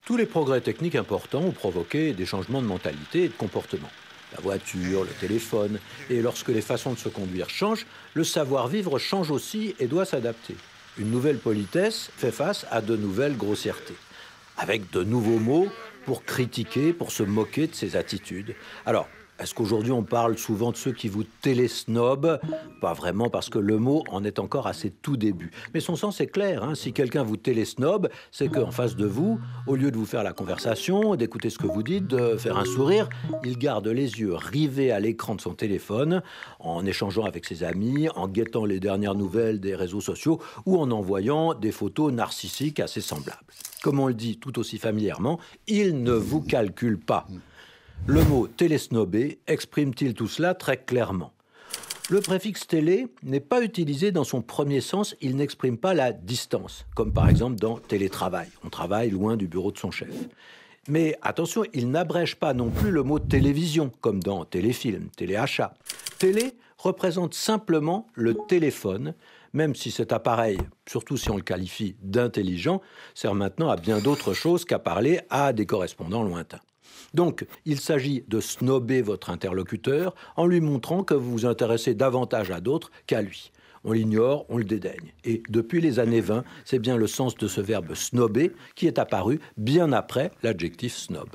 Tous les progrès techniques importants ont provoqué des changements de mentalité et de comportement. La voiture, le téléphone, et lorsque les façons de se conduire changent, le savoir-vivre change aussi et doit s'adapter. Une nouvelle politesse fait face à de nouvelles grossièretés, avec de nouveaux mots pour critiquer, pour se moquer de ses attitudes. Alors, est-ce qu'aujourd'hui on parle souvent de ceux qui vous télésnobent? Pas vraiment, parce que le mot en est encore à ses tout débuts. Mais son sens est clair, hein. Si quelqu'un vous télésnobe, c'est qu'en face de vous, au lieu de vous faire la conversation, d'écouter ce que vous dites, de faire un sourire, il garde les yeux rivés à l'écran de son téléphone, en échangeant avec ses amis, en guettant les dernières nouvelles des réseaux sociaux ou en envoyant des photos narcissiques assez semblables. Comme on le dit tout aussi familièrement, il ne vous calcule pas. Le mot télésnobé exprime-t-il tout cela très clairement? Le préfixe télé n'est pas utilisé dans son premier sens, il n'exprime pas la distance, comme par exemple dans télétravail. On travaille loin du bureau de son chef. Mais attention, il n'abrège pas non plus le mot télévision, comme dans téléfilm, téléachat. Télé représente simplement le téléphone, même si cet appareil, surtout si on le qualifie d'intelligent, sert maintenant à bien d'autres choses qu'à parler à des correspondants lointains. Donc, il s'agit de snober votre interlocuteur en lui montrant que vous vous intéressez davantage à d'autres qu'à lui. On l'ignore, on le dédaigne. Et depuis les années 20, c'est bien le sens de ce verbe snober qui est apparu bien après l'adjectif snob.